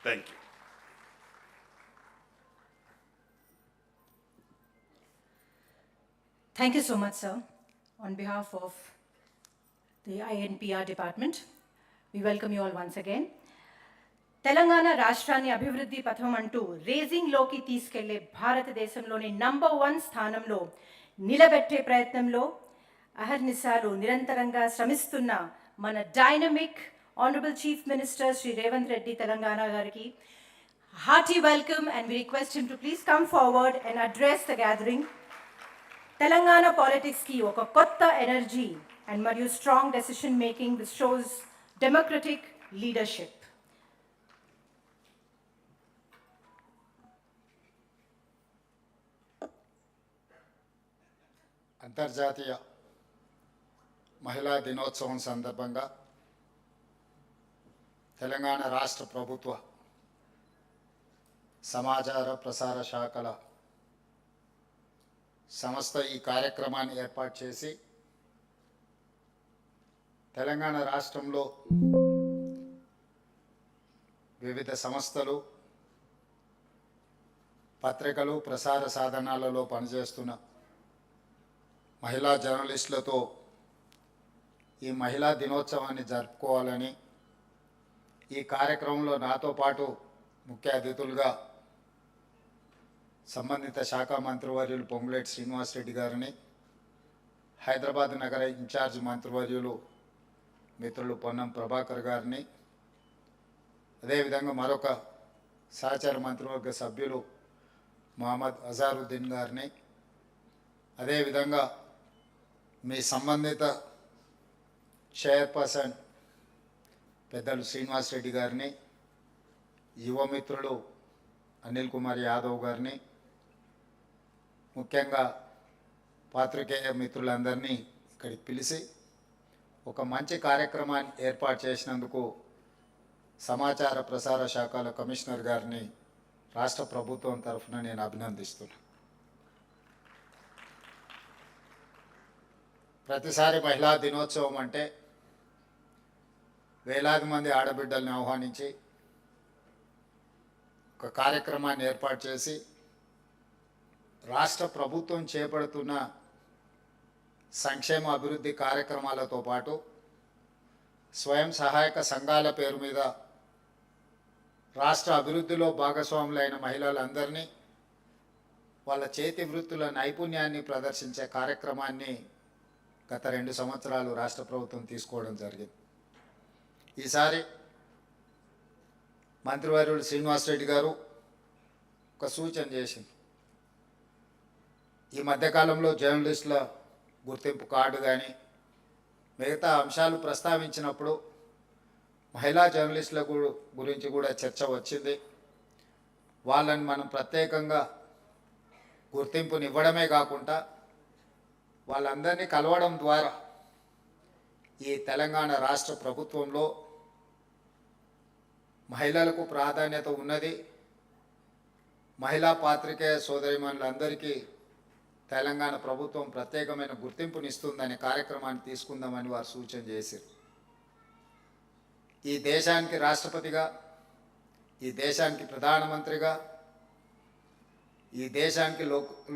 Thank you. Thank you so much, sir. On behalf of the INPR department, we welcome you all once again. Telangana రాష్ట్రాన్ని అభివృద్ధి పథం అంటూ రేజింగ్లోకి తీసుకెళ్లే భారతదేశంలోని number 1 స్థానంలో నిలబెట్టే ప్రయత్నంలో అహర్నిశాలు నిరంతరంగా శ్రమిస్తున్న మన dynamic honourable chief minister Shri Revanth Reddy Telangana గారికి hearty welcome and we request him to please come forward and address the gathering. Telangana పాలిటిక్స్కి ఒక కొత్త ఎనర్జీ అండ్ మరియు strong decision making which shows democratic leadership. అంతర్జాతీయ మహిళా దినోత్సవం సందర్భంగా తెలంగాణ రాష్ట్ర ప్రభుత్వ సమాచార ప్రసార శాఖల సంస్థ ఈ కార్యక్రమాన్ని ఏర్పాటు చేసి తెలంగాణ రాష్ట్రంలో వివిధ సంస్థలు పత్రికలు ప్రసార సాధనాలలో పనిచేస్తున్న మహిళా జర్నలిస్టులతో ఈ మహిళా దినోత్సవాన్ని జరుపుకోవాలని ఈ కార్యక్రమంలో నాతో పాటు ముఖ్య అతిథులుగా సంబంధిత శాఖ మంత్రివర్యులు పొంగులేటి శ్రీనివాసరెడ్డి గారిని, హైదరాబాద్ నగర ఇన్ఛార్జ్ మంత్రివర్యులు మిత్రులు పొన్నం ప్రభాకర్ గారిని, అదేవిధంగా మరొక సహచార మంత్రివర్గ సభ్యులు మహమ్మద్ అజారుద్దీన్ గారిని, అదేవిధంగా మీ సంబంధిత చైర్పర్సన్ పెద్దలు శ్రీనివాసరెడ్డి గారిని, యువమిత్రులు అనిల్ కుమార్ యాదవ్ గారిని, ముఖ్యంగా పాత్రికేయ మిత్రులందరినీ ఇక్కడికి పిలిచి ఒక మంచి కార్యక్రమాన్ని ఏర్పాటు చేసినందుకు సమాచార ప్రసార శాఖల కమిషనర్ గారిని రాష్ట్ర ప్రభుత్వం తరఫున నేను అభినందిస్తున్నాను. ప్రతిసారి మహిళా దినోత్సవం అంటే వేలాది మంది ఆడబిడ్డల్ని ఆహ్వానించి ఒక కార్యక్రమాన్ని ఏర్పాటు చేసి రాష్ట్ర ప్రభుత్వం చేపడుతున్న సంక్షేమ అభివృద్ధి కార్యక్రమాలతో పాటు స్వయం సహాయక సంఘాల పేరు మీద రాష్ట్ర అభివృద్ధిలో భాగస్వాములైన మహిళలందరినీ వాళ్ళ చేతి వృత్తుల నైపుణ్యాన్ని ప్రదర్శించే కార్యక్రమాన్ని గత 2 సంవత్సరాలు రాష్ట్ర ప్రభుత్వం తీసుకోవడం జరిగింది. ఈసారి మంత్రివర్యులు శ్రీనివాసరెడ్డి గారు ఒక సూచన చేసింది. ఈ మధ్యకాలంలో జర్నలిస్టుల గుర్తింపు కార్డు కానీ మిగతా అంశాలు ప్రస్తావించినప్పుడు మహిళా జర్నలిస్టుల గురించి కూడా చర్చ వచ్చింది. వాళ్ళని మనం ప్రత్యేకంగా గుర్తింపునివ్వడమే కాకుండా వాళ్ళందరినీ కలవడం ద్వారా ఈ తెలంగాణ రాష్ట్ర ప్రభుత్వంలో మహిళలకు ప్రాధాన్యత ఉన్నది, మహిళా పాత్రికేయ సోదరిమణులందరికీ తెలంగాణ ప్రభుత్వం ప్రత్యేకమైన గుర్తింపునిస్తుందనే కార్యక్రమాన్ని తీసుకుందామని వారు సూచన చేశారు. ఈ దేశానికి రాష్ట్రపతిగా, ఈ దేశానికి ప్రధానమంత్రిగా, ఈ దేశానికి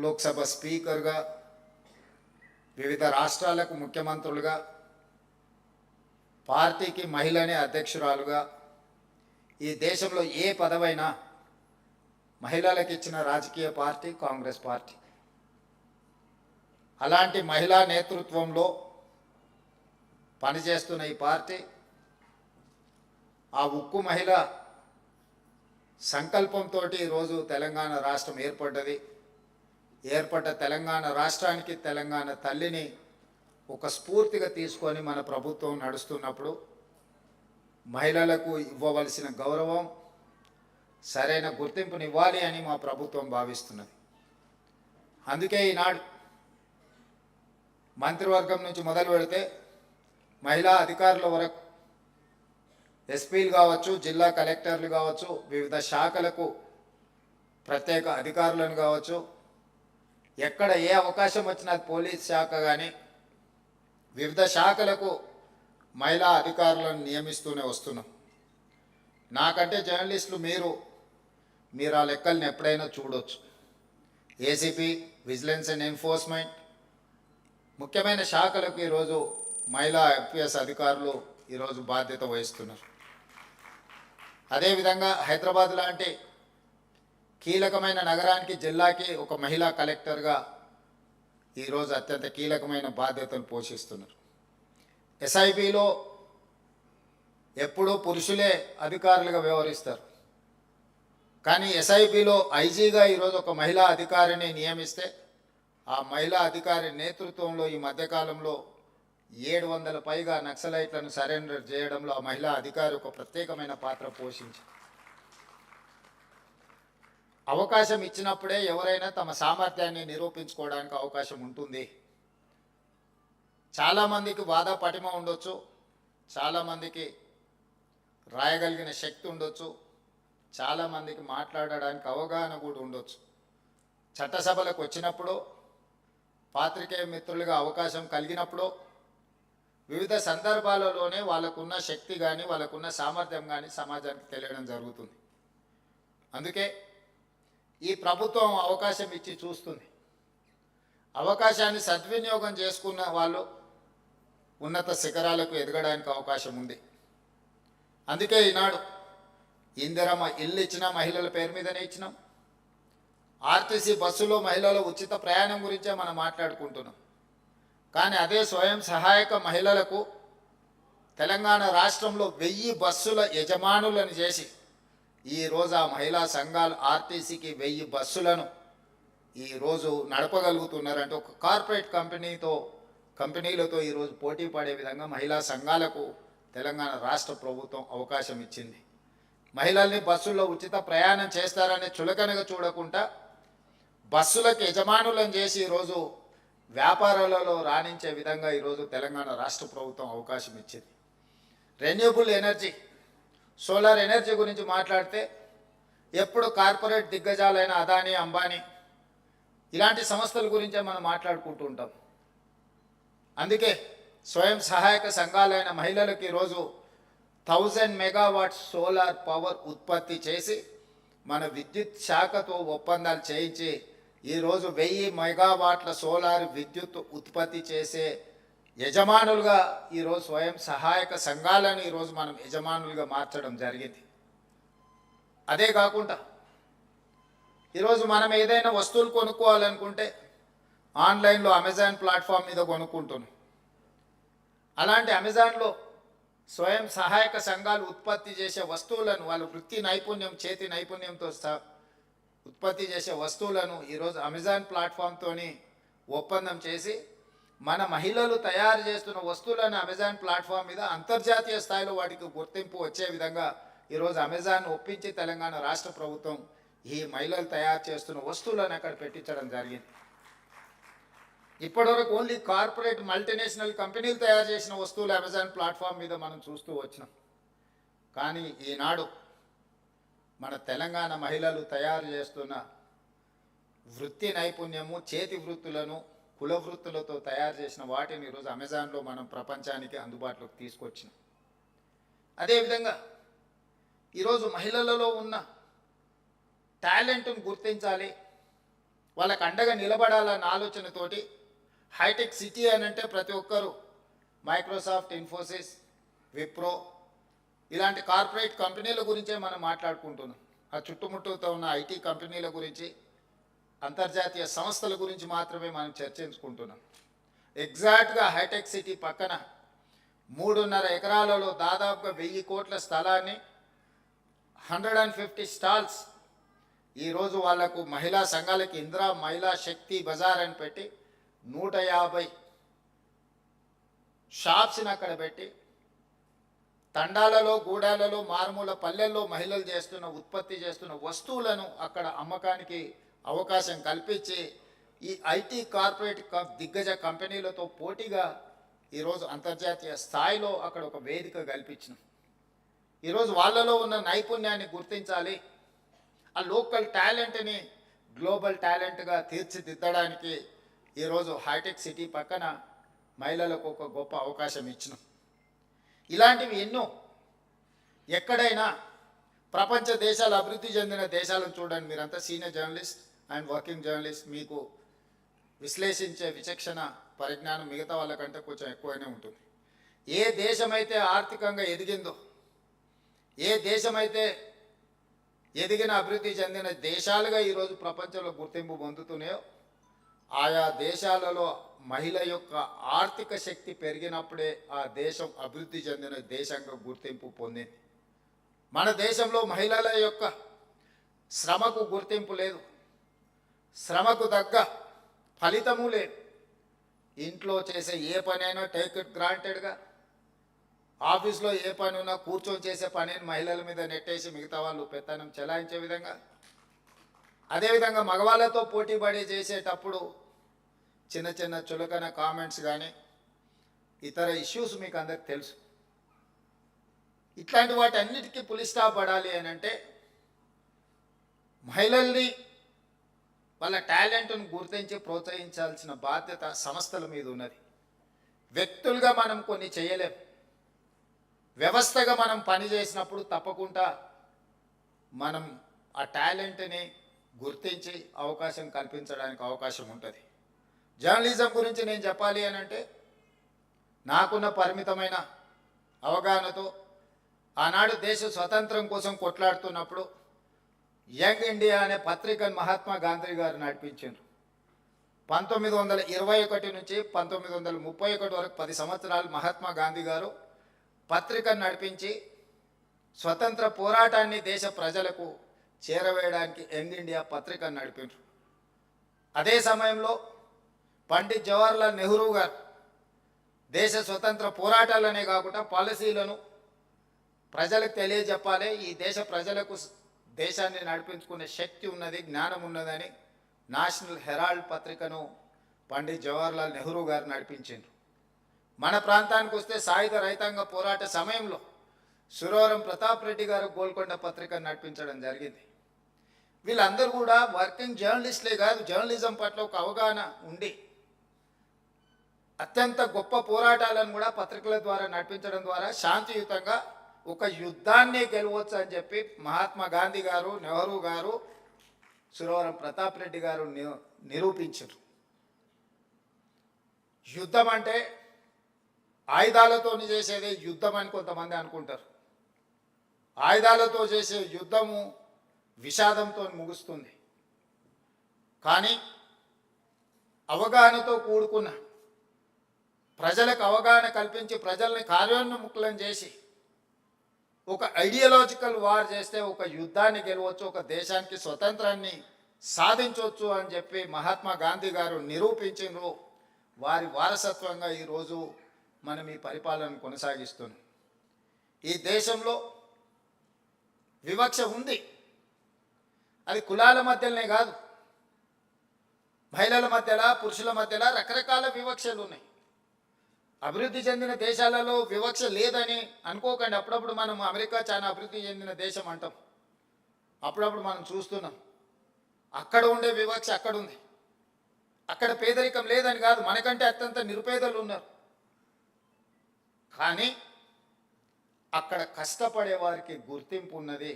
లోక్సభ స్పీకర్గా, వివిధ రాష్ట్రాలకు ముఖ్యమంత్రులుగా, పార్టీకి మహిళనే అధ్యక్షురాలుగా, ఈ దేశంలో ఏ పదవైనా మహిళలకు ఇచ్చిన రాజకీయ పార్టీ కాంగ్రెస్ పార్టీ. అలాంటి మహిళా నేతృత్వంలో పనిచేస్తున్న ఈ పార్టీ ఆ ఉక్కు మహిళ సంకల్పంతో ఈరోజు తెలంగాణ రాష్ట్రం ఏర్పడ్డది. ఏర్పడ్డ తెలంగాణ రాష్ట్రానికి తెలంగాణ తల్లిని ఒక స్ఫూర్తిగా తీసుకొని మన ప్రభుత్వం నడుస్తున్నప్పుడు మహిళలకు ఇవ్వవలసిన గౌరవం, సరైన గుర్తింపునివ్వాలి అని మా ప్రభుత్వం భావిస్తున్నది. అందుకే ఈనాడు మంత్రివర్గం నుంచి మొదలు పెడితే మహిళా అధికారుల వరకు ఎస్పీలు కావచ్చు, జిల్లా కలెక్టర్లు కావచ్చు, వివిధ శాఖలకు ప్రత్యేక అధికారులను కావచ్చు, ఎక్కడ ఏ అవకాశం వచ్చినా పోలీస్ శాఖ కానీ వివిధ శాఖలకు మహిళా అధికారులను నియమిస్తూనే వస్తున్నాం. నాకంటే జర్నలిస్టులు మీరు ఆ లెక్కల్ని ఎప్పుడైనా చూడొచ్చు. ఏసీపీ, విజిలెన్స్ అండ్ ఎన్ఫోర్స్మెంట్ ముఖ్యమైన శాఖలకు ఈరోజు మహిళా ఐపీఎస్ అధికారులు ఈరోజు బాధ్యత వహిస్తున్నారు. అదేవిధంగా హైదరాబాద్ లాంటి కీలకమైన నగరానికి, జిల్లాకి ఒక మహిళా కలెక్టర్గా ఈరోజు అత్యంత కీలకమైన బాధ్యతలు పోషిస్తున్నారు. ఎస్ఐబిలో ఎప్పుడూ పురుషులే అధికారులుగా వ్యవహరిస్తారు. కానీ ఎస్ఐబిలో ఐజీగా ఈరోజు ఒక మహిళా అధికారిని నియమిస్తే ఆ మహిళా అధికారి నేతృత్వంలో ఈ మధ్యకాలంలో 700 పైగా నక్సలైట్లను సరెండర్ చేయడంలో ఆ మహిళా అధికారి ఒక ప్రత్యేకమైన పాత్ర పోషించారు. అవకాశం ఇచ్చినప్పుడే ఎవరైనా తమ సామర్థ్యాన్ని నిరూపించుకోవడానికి అవకాశం ఉంటుంది. చాలామందికి వాద పటిమ ఉండొచ్చు, చాలామందికి రాయగలిగిన శక్తి ఉండొచ్చు, చాలామందికి మాట్లాడడానికి అవగాహన కూడా ఉండొచ్చు. చట్టసభలకు వచ్చినప్పుడు, పాత్రికేయ మిత్రులుగా అవకాశం కలిగినప్పుడు, వివిధ సందర్భాలలోనే వాళ్ళకున్న శక్తి కానీ వాళ్ళకున్న సామర్థ్యం కానీ సమాజానికి తెలియడం జరుగుతుంది. అందుకే ఈ ప్రభుత్వం అవకాశం ఇచ్చి చూస్తుంది. అవకాశాన్ని సద్వినియోగం చేసుకున్న వాళ్ళు ఉన్నత శిఖరాలకు ఎదగడానికి అవకాశం ఉంది. అందుకే ఈనాడు ఇందిరమ్మ ఇల్లు ఇచ్చిన మహిళల పేరు మీదనే ఇచ్చినాం. ఆర్టీసీ బస్సులో మహిళల ఉచిత ప్రయాణం గురించే మనం మాట్లాడుకుంటున్నాం. కానీ అదే స్వయం సహాయక మహిళలకు తెలంగాణ రాష్ట్రంలో 1000 బస్సుల యజమానులను చేసి ఈరోజు ఆ మహిళా సంఘాలు ఆర్టీసీకి 1000 బస్సులను ఈరోజు నడపగలుగుతున్నారంటే ఒక కార్పొరేట్ కంపెనీలతో ఈరోజు పోటీ పడే విధంగా మహిళా సంఘాలకు తెలంగాణ రాష్ట్ర ప్రభుత్వం అవకాశం ఇచ్చింది. మహిళల్ని బస్సుల్లో ఉచిత ప్రయాణం చేస్తారనే చులకనగా చూడకుండా బస్సులకు యజమానులను చేసి ఈరోజు వ్యాపారాలలో రాణించే విధంగా ఈరోజు తెలంగాణ రాష్ట్ర ప్రభుత్వం అవకాశం ఇచ్చింది. రెన్యూబుల్ ఎనర్జీ, సోలార్ ఎనర్జీ గురించి మాట్లాడితే ఎప్పుడు కార్పొరేట్ దిగ్గజాలైన అదానీ, అంబానీ ఇలాంటి సంస్థల గురించే మనం మాట్లాడుకుంటూ ఉంటాం. అందుకే స్వయం సహాయక సంఘాలైన మహిళలకు ఈరోజు 1000 మెగావాట్స్ సోలార్ పవర్ ఉత్పత్తి చేసి మన విద్యుత్ శాఖతో ఒప్పందాలు చేయించి ఈరోజు 1000 మెగావాట్ల సోలార్ విద్యుత్ ఉత్పత్తి చేసే యజమానులుగా ఈరోజు స్వయం సహాయక సంఘాలను ఈరోజు మనం యజమానులుగా మార్చడం జరిగింది. అదే కాకుండా ఈరోజు మనం ఏదైనా వస్తువులు కొనుక్కోవాలనుకుంటే ఆన్లైన్లో అమెజాన్ ప్లాట్ఫామ్ మీద కొనుక్కుంటున్నాం. అలాంటి అమెజాన్లో స్వయం సహాయక సంఘాలు ఉత్పత్తి చేసే వస్తువులను వాళ్ళ వృత్తి నైపుణ్యం, చేతి నైపుణ్యంతో ఉత్పత్తి చేసే వస్తువులను ఈరోజు అమెజాన్ ప్లాట్ఫామ్తోని ఒప్పందం చేసి మన మహిళలు తయారు చేస్తున్న వస్తువులను అమెజాన్ ప్లాట్ఫామ్ మీద అంతర్జాతీయ స్థాయిలో వాటికి గుర్తింపు వచ్చే విధంగా ఈరోజు అమెజాన్ ఒప్పించి తెలంగాణ రాష్ట్ర ప్రభుత్వం ఈ మహిళలు తయారు చేస్తున్న వస్తువులను అక్కడ పెట్టించడం జరిగింది. ఇప్పటివరకు ఓన్లీ కార్పొరేట్ మల్టీనేషనల్ కంపెనీలు తయారు చేసిన వస్తువులు అమెజాన్ ప్లాట్ఫామ్ మీద మనం చూస్తూ వచ్చినాం. కానీ ఈనాడు మన తెలంగాణ మహిళలు తయారు చేస్తున్న వృత్తి నైపుణ్యము, చేతి వృత్తులను, కుల వృత్తులతో తయారు చేసిన వాటిని ఈరోజు అమెజాన్లో మనం ప్రపంచానికి అందుబాటులోకి తీసుకొచ్చినాం. అదేవిధంగా ఈరోజు మహిళలలో ఉన్న టాలెంట్ను గుర్తించాలి, వాళ్ళకు అండగా నిలబడాలన్న ఆలోచనతోటి హైటెక్ సిటీ అని అంటే ప్రతి ఒక్కరూ మైక్రోసాఫ్ట్, ఇన్ఫోసిస్, విప్రో ఇలాంటి కార్పొరేట్ కంపెనీల గురించే మనం మాట్లాడుకుంటున్నాం. ఆ చుట్టుముట్టుతో ఉన్న ఐటీ కంపెనీల గురించి, అంతర్జాతీయ సంస్థల గురించి మాత్రమే మనం చర్చించుకుంటున్నాం. ఎగ్జాక్ట్గా హైటెక్ సిటీ పక్కన 3.5 ఎకరాలలో దాదాపుగా 1000 కోట్ల స్థలాన్ని 150 స్టాల్స్ ఈరోజు వాళ్లకు మహిళా సంఘాలకి ఇందిరా మహిళా శక్తి బజార్ అని పెట్టి 150 షాప్స్ని అక్కడ పెట్టి తండాలలో, గూడాలలో, మారుమూల పల్లెల్లో మహిళలు ఉత్పత్తి చేస్తున్న వస్తువులను అక్కడ అమ్మకానికి అవకాశం కల్పించి ఈ ఐటీ కార్పొరేట్ దిగ్గజ కంపెనీలతో పోటీగా ఈరోజు అంతర్జాతీయ స్థాయిలో అక్కడ ఒక వేదిక కల్పించినాం. ఈరోజు వాళ్ళలో ఉన్న నైపుణ్యాన్ని గుర్తించాలి, ఆ లోకల్ టాలెంట్ని గ్లోబల్ టాలెంట్గా తీర్చిదిద్దడానికి ఈరోజు హైటెక్ సిటీ పక్కన మహిళలకు ఒక గొప్ప అవకాశం ఇచ్చినాం. ఇలాంటివి ఎన్నో ఎక్కడైనా ప్రపంచ దేశాలు, అభివృద్ధి చెందిన దేశాలను చూడండి. మీరంతా senior journalist and working journalist, మీకు విశ్లేషించే విచక్షణ పరిజ్ఞానం మిగతా వాళ్ళకంటే కొంచెం ఎక్కువనే ఉంటుంది. ఏ దేశమైతే ఆర్థికంగా ఎదిగిందో, ఏ దేశమైతే ఎదిగిన అభివృద్ధి చెందిన దేశాలుగా ఈరోజు ప్రపంచంలో గుర్తింపు పొందుతున్నాయో, ఆయా దేశాలలో మహిళ యొక్క ఆర్థిక శక్తి పెరిగినప్పుడే ఆ దేశం అభివృద్ధి చెందిన దేశంగా గుర్తింపు పొందింది. మన దేశంలో మహిళల యొక్క శ్రమకు గుర్తింపు లేదు, శ్రమకు తగ్గ ఫలితము లేదు. ఇంట్లో చేసే ఏ పనైనా టేక్ ఇట్ గ్రాంటెడ్గా, ఆఫీస్లో ఏ పని ఉన్నా కూర్చొని చేసే పనిని మహిళల మీద నెట్టేసి మిగతా వాళ్ళు పెత్తనం చెలాయించే విధంగా, అదేవిధంగా మగవాళ్ళతో పోటీ పడి చేసేటప్పుడు చిన్న చిన్న చులకన కామెంట్స్ కానీ ఇతర ఇష్యూస్ మీకు అందరికి తెలుసు. ఇట్లాంటి వాటి అన్నిటికీ పులి స్టాప్ పడాలి అని అంటే మహిళల్ని వాళ్ళ టాలెంట్ను గుర్తించి ప్రోత్సహించాల్సిన బాధ్యత సంస్థల మీద ఉన్నది. వ్యక్తులుగా మనం కొన్ని చేయలేం. వ్యవస్థగా మనం పని చేసినప్పుడు తప్పకుండా మనం ఆ టాలెంట్ని గుర్తించి అవకాశం కల్పించడానికి అవకాశం ఉంటుంది. జర్నలిజం గురించి నేను చెప్పాలి అని అంటే నాకున్న పరిమితమైన అవగాహనతో ఆనాడు దేశ స్వతంత్రం కోసం కొట్లాడుతున్నప్పుడు యంగ్ ఇండియా అనే పత్రికను మహాత్మా గాంధీ గారు నడిపించారు. 1921 నుంచి 1931 వరకు 10 సంవత్సరాలు మహాత్మా గాంధీ గారు పత్రికను నడిపించి స్వతంత్ర పోరాటాన్ని దేశ ప్రజలకు చేరవేయడానికి యంగ్ ఇండియా పత్రికను నడిపించారు. అదే సమయంలో పండిత్ జవహర్లాల్ నెహ్రూ గారు దేశ స్వతంత్ర పోరాటాలనే కాకుండా పాలసీలను ప్రజలకు తెలియజెప్పాలి, ఈ దేశ ప్రజలకు దేశాన్ని నడిపించుకునే శక్తి ఉన్నది, జ్ఞానం ఉన్నదని నేషనల్ హెరాల్డ్ పత్రికను పండిత్ జవహర్లాల్ నెహ్రూ గారు నడిపించారు. మన ప్రాంతానికి వస్తే సాయుధ రైతాంగ పోరాట సమయంలో సురవరం ప్రతాప్ రెడ్డి గారు గోల్కొండ పత్రికను నడిపించడం జరిగింది. వీళ్ళందరూ కూడా వర్కింగ్ జర్నలిస్టులే కాదు, జర్నలిజం పట్ల ఒక అవగాహన ఉండి అత్యంత గొప్ప పోరాటాలను కూడా పత్రికల ద్వారా నడిపించడం ద్వారా శాంతియుతంగా ఒక యుద్ధాన్ని గెలవచ్చు అని చెప్పి మహాత్మా గాంధీ గారు, నెహ్రూ గారు, సురవరం ప్రతాప్ రెడ్డి గారు నిరూపించారు. యుద్ధం అంటే ఆయుధాలతో చేసేదే యుద్ధం అని కొంతమంది అనుకుంటారు. ఆయుధాలతో చేసే యుద్ధము విషాదంతో ముగుస్తుంది. కానీ అవగాహనతో కూడుకున్న, ప్రజలకు అవగాహన కల్పించి ప్రజల్ని కార్యోన్ముఖులం చేసి ఒక ఐడియాలజికల్ వార్ చేస్తే ఒక యుద్ధాన్ని గెలవచ్చు, ఒక దేశానికి స్వతంత్రాన్ని సాధించవచ్చు అని చెప్పి మహాత్మా గాంధీ గారు నిరూపించారు. వారి వారసత్వంగా ఈరోజు మనం ఈ పరిపాలన కొనసాగిస్తున్నాం. ఈ దేశంలో వివక్ష ఉంది. అది కులాల మధ్యలోనే కాదు, మహిళల మధ్యలో, పురుషుల మధ్యలో రకరకాల వివక్షలు ఉన్నాయి. అభివృద్ధి చెందిన దేశాలలో వివక్ష లేదని అనుకోకండి. అప్పుడప్పుడు మనం అమెరికా చాలా అభివృద్ధి చెందిన దేశం అంటాం, అప్పుడప్పుడు మనం చూస్తున్నాం. అక్కడ ఉండే వివక్ష అక్కడ ఉంది. అక్కడ పేదరికం లేదని కాదు, మనకంటే అత్యంత నిరుపేదలు ఉన్నారు. కానీ అక్కడ కష్టపడే వారికి గుర్తింపు ఉన్నది,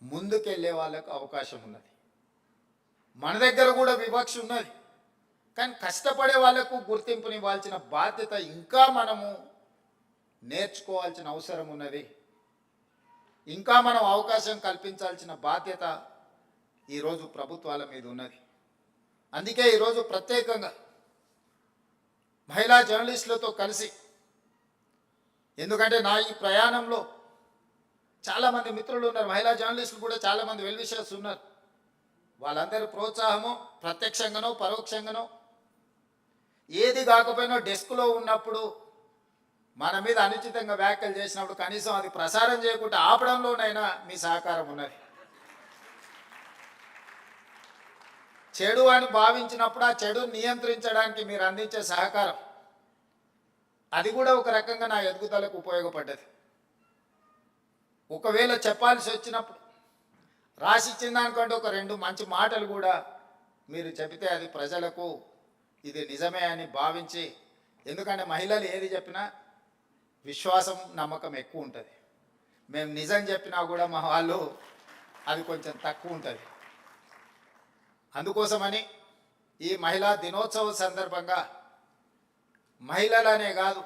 ముందుకెళ్ళే వాళ్ళకు అవకాశం ఉన్నది. మన దగ్గర కూడా వివక్ష ఉన్నది, కానీ కష్టపడే వాళ్లకు గుర్తింపునివ్వాల్సిన బాధ్యత ఇంకా మనము నేర్చుకోవాల్సిన అవసరం ఉన్నది. ఇంకా మనం అవకాశం కల్పించాల్సిన బాధ్యత ఈరోజు ప్రభుత్వాల మీద ఉన్నది. అందుకే ఈరోజు ప్రత్యేకంగా మహిళా జర్నలిస్టులతో కలిసి, ఎందుకంటే నా ఈ ప్రయాణంలో చాలామంది మిత్రులు ఉన్నారు, మహిళా జర్నలిస్టులు కూడా చాలామంది వెల్ విషర్స్ ఉన్నారు. వాళ్ళందరి ప్రోత్సాహము ప్రత్యక్షంగానో పరోక్షంగానో, ఏది కాకపోయినా డెస్క్లో ఉన్నప్పుడు మన మీద అనుచితంగా వ్యాఖ్యలు చేసినప్పుడు కనీసం అది ప్రసారం చేయకుండా ఆపడంలోనైనా మీ సహకారం ఉన్నది. చెడు అని భావించినప్పుడు ఆ చెడు నియంత్రించడానికి మీరు అందించే సహకారం, అది కూడా ఒక రకంగా నా ఎదుగుదలకు ఉపయోగపడ్డది. ఒకవేళ చెప్పాల్సి వచ్చినప్పుడు రాసిచ్చిన దానికంటే ఒక 2 మంచి మాటలు కూడా మీరు చెబితే అది ప్రజలకు ఇది నిజమే అని భావించి, ఎందుకంటే మహిళలు ఏది చెప్పినా విశ్వాసం, నమ్మకం ఎక్కువ ఉంటుంది. మేము నిజం చెప్పినా కూడా మా వాళ్ళు అది కొంచెం తక్కువ ఉంటుంది. అందుకోసమని ఈ మహిళా దినోత్సవం సందర్భంగా మహిళలనే కాదు,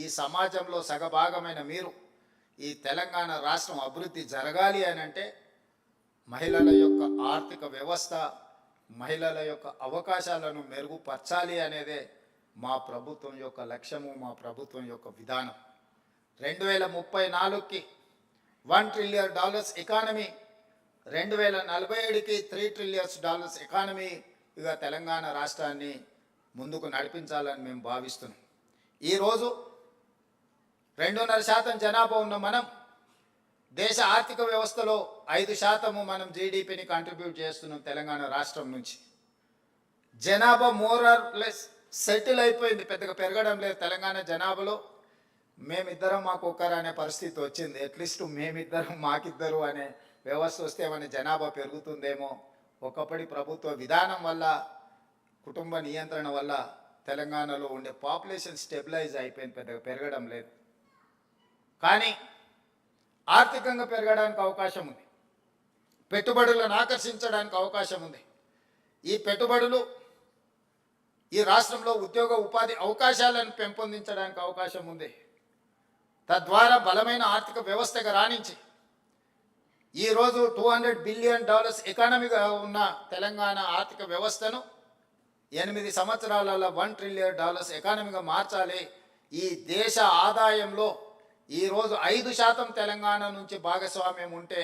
ఈ సమాజంలో సగభాగమైన మీరు ఈ తెలంగాణ రాష్ట్రం అభివృద్ధి జరగాలి అని అంటే మహిళల యొక్క ఆర్థిక వ్యవస్థ, మహిళల యొక్క అవకాశాలను మెరుగుపరచాలి అనేదే మా ప్రభుత్వం యొక్క లక్ష్యము, మా ప్రభుత్వం యొక్క విధానం. 2034కి $1 ట్రిలియన్ ఎకానమీ, 2047కి $3 ట్రిలియన్ ఎకానమీ ఇక తెలంగాణ రాష్ట్రాన్ని ముందుకు నడిపించాలని మేము భావిస్తున్నాం. ఈరోజు 2.5% జనాభా ఉన్న మనం దేశ ఆర్థిక వ్యవస్థలో 5% మనం జీడిపిని కంట్రిబ్యూట్ చేస్తున్నాం తెలంగాణ రాష్ట్రం నుంచి. జనాభా మోర్ ఆర్ లెస్ సెటిల్ అయిపోయింది, పెద్దగా పెరగడం లేదు తెలంగాణ జనాభాలో. మేమిద్దరం మాకు ఒక్కరు అనే పరిస్థితి వచ్చింది. అట్లీస్ట్ మేమిద్దరం మాకిద్దరు అనే వ్యవస్థ వస్తే మన జనాభా పెరుగుతుందేమో. ఒకప్పటి ప్రభుత్వ విధానం వల్ల, కుటుంబ నియంత్రణ వల్ల తెలంగాణలో ఉండే పాపులేషన్ స్టెబిలైజ్ అయిపోయింది, పెద్దగా పెరగడం లేదు. కానీ ఆర్థికంగా పెరగడానికి అవకాశం ఉంది, పెట్టుబడులను ఆకర్షించడానికి అవకాశం ఉంది. ఈ పెట్టుబడులు ఈ రాష్ట్రంలో ఉద్యోగ ఉపాధి అవకాశాలను పెంపొందించడానికి అవకాశం ఉంది. తద్వారా బలమైన ఆర్థిక వ్యవస్థగా రాణించి ఈరోజు $200 బిలియన్ ఎకానమీగా ఉన్న తెలంగాణ ఆర్థిక వ్యవస్థను 8 సంవత్సరాలలో $1 ట్రిలియన్ ఎకానమీగా మార్చాలి. ఈ దేశ ఆదాయంలో ఈరోజు 5% తెలంగాణ నుంచి భాగస్వామ్యం ఉంటే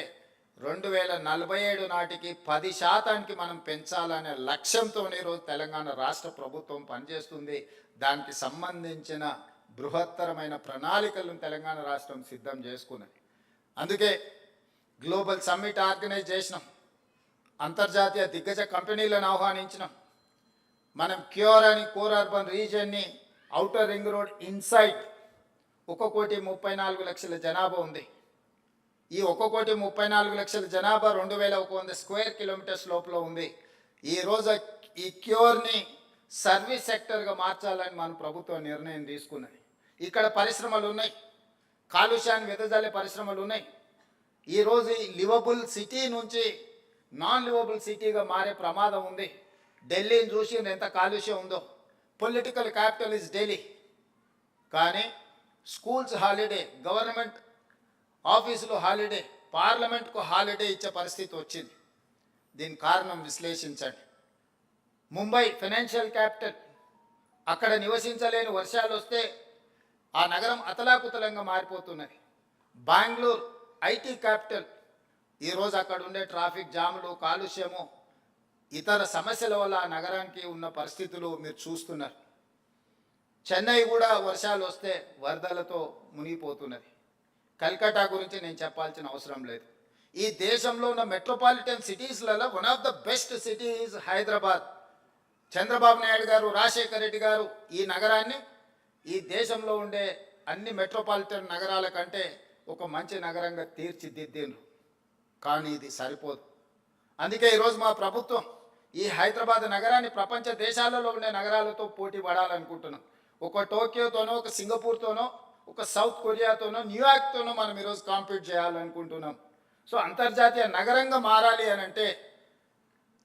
2047 నాటికి 10%కి మనం పెంచాలనే లక్ష్యంతో ఈరోజు తెలంగాణ రాష్ట్ర ప్రభుత్వం పనిచేస్తుంది. దానికి సంబంధించిన బృహత్తరమైన ప్రణాళికలను తెలంగాణ రాష్ట్రం సిద్ధం చేసుకున్నది. అందుకే గ్లోబల్ సమ్మిట్ ఆర్గనైజ్ చేసినాం, అంతర్జాతీయ దిగ్గజ కంపెనీలను ఆహ్వానించినాం. మనం క్యూర్ అని కోర్ అర్బన్ రీజియన్ని ఔటర్ రింగ్ రోడ్ ఇన్సైడ్ 1,34,00,000 జనాభా ఉంది. ఈ 1,34,00,000 జనాభా 2,100 స్క్వేర్ కిలోమీటర్స్ లోపల ఉంది. ఈరోజు ఈ క్యూర్ని సర్వీస్ సెక్టర్గా మార్చాలని మన ప్రభుత్వం నిర్ణయం తీసుకున్నది. ఇక్కడ పరిశ్రమలు ఉన్నాయి, కాలుష్యాన్ని వెదజల్లే పరిశ్రమలు ఉన్నాయి. ఈరోజు ఈ లివబుల్ సిటీ నుంచి నాన్ లివబుల్ సిటీగా మారే ప్రమాదం ఉంది. ఢిల్లీని చూసి ఎంత కాలుష్యం ఉందో. పొలిటికల్ క్యాపిటల్ ఇస్ ఢిల్లీ, కానీ స్కూల్స్ హాలిడే, గవర్నమెంట్ ఆఫీసులు హాలిడే, పార్లమెంట్కు హాలిడే ఇచ్చే పరిస్థితి వచ్చింది. దీని కారణం విశ్లేషించండి. ముంబై ఫైనాన్షియల్ క్యాపిటల్, అక్కడ నివసించలేని వర్షాలు వస్తే ఆ నగరం అతలాకుతలంగా మారిపోతున్నది. బెంగళూరు ఐటీ క్యాపిటల్, ఈరోజు అక్కడ ఉండే ట్రాఫిక్ జాములు, కాలుష్యము, ఇతర సమస్యల వల్ల ఆ నగరానికి ఉన్న పరిస్థితులు మీరు చూస్తున్నారు. చెన్నై కూడా వర్షాలు వస్తే వరదలతో మునిగిపోతున్నది. కల్కట్టా గురించి నేను చెప్పాల్సిన అవసరం లేదు. ఈ దేశంలో ఉన్న మెట్రోపాలిటన్ సిటీస్లలో one of the best city is Hyderabad. Chandrababu Naidu garu, Rajasekhar Reddy గారు ఈ నగరాన్ని ఈ దేశంలో ఉండే అన్ని మెట్రోపాలిటన్ నగరాల కంటే ఒక మంచి నగరంగా తీర్చిదిద్దిండ్రు. కానీ ఇది సరిపోదు. అందుకే ఈరోజు మా ప్రభుత్వం ఈ హైదరాబాద్ నగరాన్ని ప్రపంచ దేశాలలో ఉండే నగరాలతో పోటీ పడాలనుకుంటున్నాం. ఒక టోక్యోతోనో, ఒక సింగపూర్తోనో, ఒక సౌత్ కొరియాతోనో, న్యూయార్క్తోనో మనం ఈరోజు కాంపీట్ చేయాలనుకుంటున్నాం. సో అంతర్జాతీయ నగరంగా మారాలి అని అంటే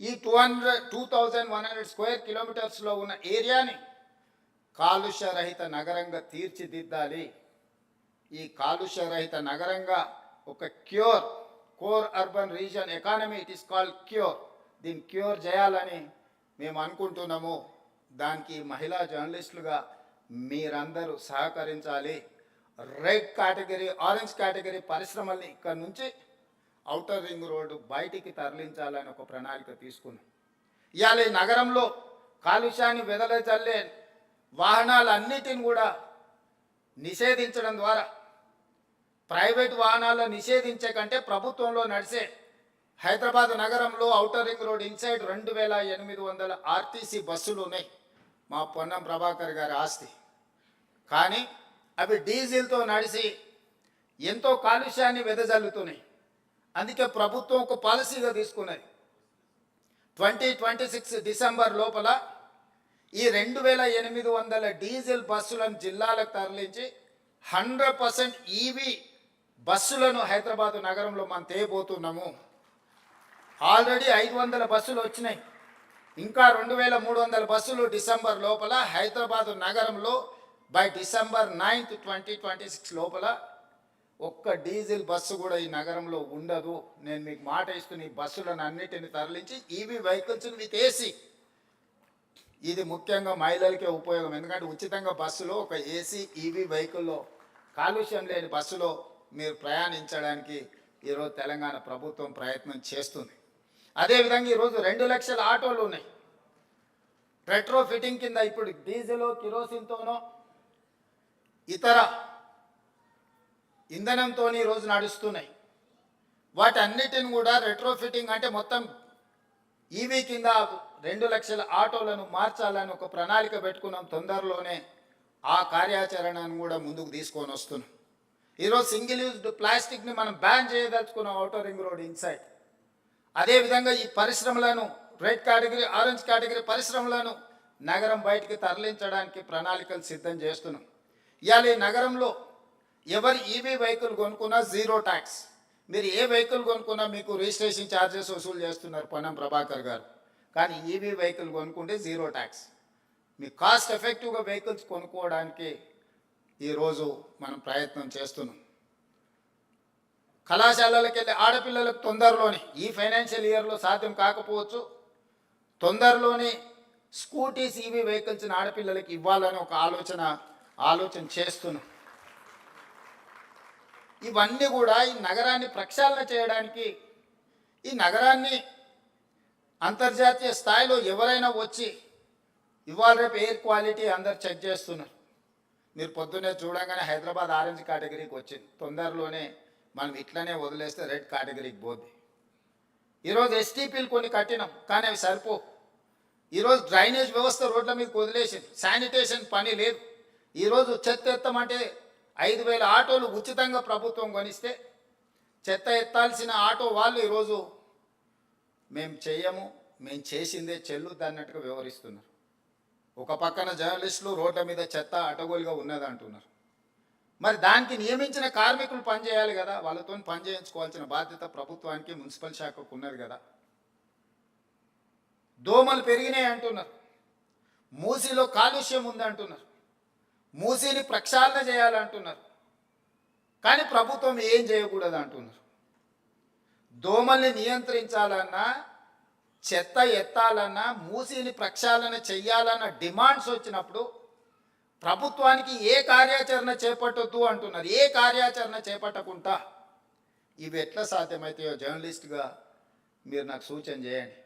ఈ 2,100 స్క్వేర్ కిలోమీటర్స్లో ఉన్న ఏరియాని కాలుష్య రహిత నగరంగా తీర్చిదిద్దాలి. ఈ కాలుష్య రహిత నగరంగా ఒక core urban region economy, it is called cure, దీన్ని క్యూర్ చేయాలని మేము అనుకుంటున్నాము. దానికి మహిళా జర్నలిస్టులుగా మీరందరూ సహకరించాలి. రెడ్ కేటగిరీ, ఆరెంజ్ కేటగిరీ పరిశ్రమల్ని ఇక్కడ నుంచి ఔటర్ రింగ్ రోడ్డు బయటికి తరలించాలని ఒక ప్రణాళిక తీసుకున్నాం. ఇవాళ ఈ నగరంలో కాలుష్యాన్ని వెదజల్లే వాహనాలన్నిటిని కూడా నిషేధించడం ద్వారా, ప్రైవేట్ వాహనాలను నిషేధించే కంటే ప్రభుత్వంలో నడిచే హైదరాబాద్ నగరంలో outer ring road inside 2,800 RTC బస్సులు ఉన్నాయి, మా పొన్నం ప్రభాకర్ గారి ఆస్తి. కానీ అవి డీజిల్తో నడిచి ఎంతో కాలుష్యాన్ని వెదజల్లుతున్నాయి. అందుకే ప్రభుత్వం ఒక పాలసీగా తీసుకున్నది, 2026 డిసెంబర్ లోపల ఈ 2,800 డీజిల్ బస్సులను జిల్లాలకు తరలించి 100% ఈవీ బస్సులను హైదరాబాదు నగరంలో మనం తేబోతున్నాము. ఆల్రెడీ 500 బస్సులు వచ్చినాయి. ఇంకా 2300 బస్సులు డిసెంబర్ లోపల హైదరాబాదు నగరంలో బై డిసెంబర్ 9th 2026 లోపల ఒక్క డీజిల్ బస్సు కూడా ఈ నగరంలో ఉండదు. నేను మీకు మాట ఇస్తున్న ఈ బస్సులను అన్నిటిని తరలించి ఈవీ వెహికల్స్ విత్ ఏసీ, ఇది ముఖ్యంగా మహిళలకే ఉపయోగం. ఎందుకంటే ఉచితంగా బస్సులో ఒక ఏసీ ఈవీ వెహికల్లో కాలుష్యం లేని బస్సులో మీరు ప్రయాణించడానికి ఈరోజు తెలంగాణ ప్రభుత్వం ప్రయత్నం చేస్తుంది. అదేవిధంగా ఈరోజు 2 లక్షల ఆటోలు ఉన్నాయి. రెట్రో ఫిట్టింగ్ కింద ఇప్పుడు డీజిల్ కిరోసిన్తోనో ఇతర ఇంధనంతో ఈరోజు నడుస్తున్నాయి. వాటన్నిటిని కూడా రెట్రో ఫిట్టింగ్ అంటే మొత్తం ఈవీ కింద 2 లక్షల ఆటోలను మార్చాలని ఒక ప్రణాళిక పెట్టుకున్నాం. తొందరలోనే ఆ కార్యాచరణను కూడా ముందుకు తీసుకొని వస్తున్నాం. ఈరోజు సింగిల్ యూజ్డ్ ప్లాస్టిక్ని మనం బ్యాన్ చేయదలుచుకున్నాం ఔటర్ రింగ్ రోడ్ ఇన్సైడ్. అదేవిధంగా ఈ పరిశ్రమలను రెడ్ కేటగిరీ, ఆరెంజ్ కేటగిరీ పరిశ్రమలను నగరం బయటికి తరలించడానికి ప్రణాళికలు సిద్ధం చేస్తున్నాం. ఇవాళ ఈ నగరంలో ఎవరు ఈవీ వెహికల్ కొనుక్కున్నా జీరో ట్యాక్స్. మీరు ఏ వెహికల్ కొనుక్కున్నా మీకు రిజిస్ట్రేషన్ ఛార్జెస్ వసూలు చేస్తున్నారు పొన్నం ప్రభాకర్ గారు. కానీ ఈవీ వెహికల్ కొనుక్కుంటే జీరో ట్యాక్స్. మీ కాస్ట్ ఎఫెక్టివ్గా వెహికల్స్ కొనుక్కోవడానికి ఈరోజు మనం ప్రయత్నం చేస్తున్నాం. కళాశాలలకు వెళ్ళే ఆడపిల్లలకు తొందరలోనే, ఈ ఫైనాన్షియల్ ఇయర్లో సాధ్యం కాకపోవచ్చు, తొందరలోనే స్కూటీస్ ఈవీ వెహికల్స్ని ఆడపిల్లలకి ఇవ్వాలని ఒక ఆలోచన చేస్తున్నాం. ఇవన్నీ కూడా ఈ నగరాన్ని ప్రక్షాళన చేయడానికి, ఈ నగరాన్ని అంతర్జాతీయ స్థాయిలో ఎవరైనా వచ్చి ఇవాళ రేపు ఎయిర్ క్వాలిటీ అందరు చెక్ చేస్తున్నారు. మీరు పొద్దున్నే చూడగానే హైదరాబాద్ ఆరెంజ్ కేటగిరీకి వచ్చింది. తొందరలోనే మనం ఇట్లనే వదిలేస్తే రెడ్ కేటగిరీకి పోద్ది. ఈరోజు ఎస్టీపీలు కొన్ని కట్టినాం, కానీ అవి సరిపో. ఈరోజు డ్రైనేజ్ వ్యవస్థ రోడ్ల మీదకి వదిలేసింది, శానిటేషన్ పని లేదు. ఈరోజు చెత్త ఎత్తమంటే 5000 ఆటోలు ఉచితంగా ప్రభుత్వం కొనిస్తే చెత్త ఎత్తాల్సిన ఆటో వాళ్ళు ఈరోజు మేము చెయ్యము, మేము చేసిందే చెల్లుద్ది అన్నట్టుగా వ్యవహరిస్తున్నారు. ఒక పక్కన జర్నలిస్టులు రోడ్ల మీద చెత్త అటగోలుగా ఉన్నది అంటున్నారు. మరి దానికి నియమించిన కార్మికులు పనిచేయాలి కదా, వాళ్ళతో పని చేయించుకోవాల్సిన బాధ్యత ప్రభుత్వానికి, మున్సిపల్ శాఖకు ఉన్నది కదా. దోమలు పెరిగినాయి అంటున్నారు, మూసీలో కాలుష్యం ఉంది అంటున్నారు, మూసీని ప్రక్షాళన చేయాలంటున్నారు. కానీ ప్రభుత్వం ఏం చేయకూడదు అంటున్నారు. దోమల్ని నియంత్రించాలన్నా, చెత్త ఎత్తాలన్నా, మూసీని ప్రక్షాళన చెయ్యాలన్న డిమాండ్స్ వచ్చినప్పుడు ప్రభుత్వానికి ఏ కార్యాచరణ చేపట్టొద్దు అంటున్నారు. ఏ కార్యాచరణ చేపట్టకుండా ఇవి ఎట్లా సాధ్యమవుతాయో జర్నలిస్ట్గా మీరు నాకు సూచన చేయండి.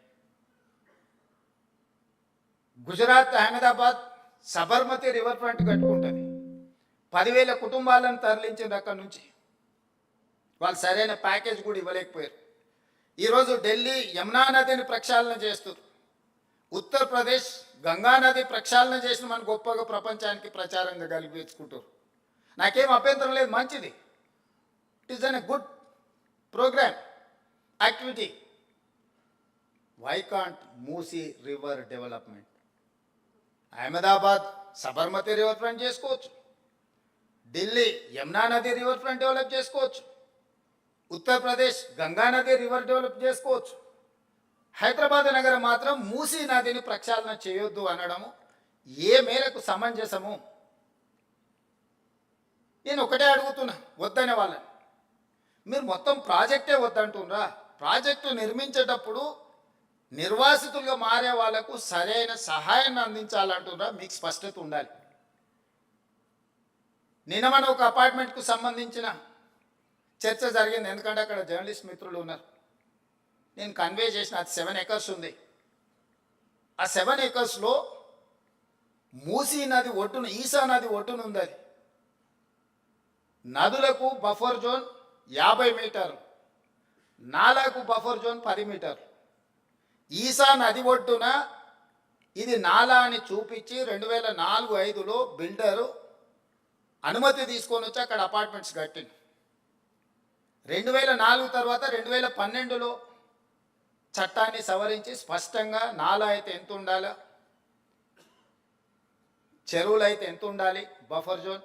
గుజరాత్ అహ్మదాబాద్ సబర్మతి రివర్ ఫ్రంట్ కట్టుకుంటుంది. 10,000 కుటుంబాలను తరలించింది అక్కడి నుంచి. వాళ్ళు సరైన ప్యాకేజ్ కూడా ఇవ్వలేకపోయారు. ఈరోజు ఢిల్లీ యమునా నదిని ప్రక్షాళన చేస్తారు. ఉత్తరప్రదేశ్ గంగా నది ప్రక్షాళన చేసిన మన గొప్పగా ప్రపంచానికి ప్రచారంగా కలిపించుకుంటారు. నాకేం అభ్యంతరం లేదు, మంచిది. It is an a good programme, activity. Why can't Musi river development? Ahmedabad Sabarmati river front చేసుకోవచ్చు, ఢిల్లీ యమునా నది రివర్ ఫ్రంట్ డెవలప్ చేసుకోవచ్చు, ఉత్తరప్రదేశ్ గంగా నది రివర్ డెవలప్ చేసుకోవచ్చు. హైదరాబాద్ నగరం మాత్రం మూసీ నదిని ప్రక్షాళన చేయొద్దు అనడము ఏ మేరకు సమంజసము? నేను ఒకటే అడుగుతున్నా, వద్దనే వాళ్ళని. మీరు మొత్తం ప్రాజెక్టే వద్దంటున్నారా? ప్రాజెక్టు నిర్మించేటప్పుడు నిర్వాసితులుగా మారే వాళ్లకు సరైన సహాయాన్ని అందించాలంటున్నారా? మీకు స్పష్టత ఉండాలి. నిన్న మన ఒక అపార్ట్మెంట్కు సంబంధించిన చర్చ జరిగింది, ఎందుకంటే అక్కడ జర్నలిస్ట్ మిత్రులు ఉన్నారు. నేను కన్వే చేసిన, అది 7 acres ఉంది. ఆ 7 acresలో మూసీ నది ఒడ్డున, ఈసా నది ఒడ్డున ఉంది. అది నదులకు బఫర్ జోన్ 50 మీటర్లు, నాలాకు బఫర్ జోన్ 10 మీటర్లు. ఈసా నది ఒడ్డున ఇది నాలా అని చూపించి 2004-05లో బిల్డరు అనుమతి తీసుకొని వచ్చి అక్కడ అపార్ట్మెంట్స్ కట్టింది. 2004 తర్వాత 2012లో చట్టాన్ని సవరించి స్పష్టంగా నాలా అయితే ఎంత ఉండాలి, చెరువులు అయితే ఎంత ఉండాలి, బఫర్ జోన్,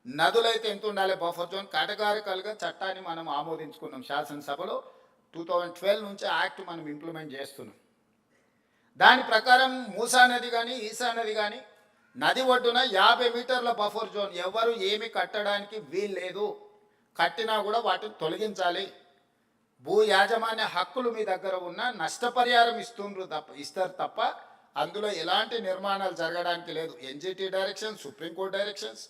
నదులైతే ఎంత ఉండాలి బఫర్ జోన్ కేటగారికల్గా చట్టాన్ని మనం ఆమోదించుకున్నాం శాసనసభలో. 2012 నుంచి యాక్ట్ మనం ఇంప్లిమెంట్ చేస్తున్నాం. దాని ప్రకారం మూసా నది కానీ ఈసా నది కానీ నది ఒడ్డున 50 మీటర్ల బఫర్ జోన్, ఎవరు ఏమి కట్టడానికి వీలు లేదు, కట్టినా కూడా వాటిని తొలగించాలి. భూ యాజమాన్య హక్కులు మీ దగ్గర ఉన్న నష్టపరిహారం ఇస్తారు తప్ప అందులో ఎలాంటి నిర్మాణాలు జరగడానికి లేదు. NGT directions, supreme court directions,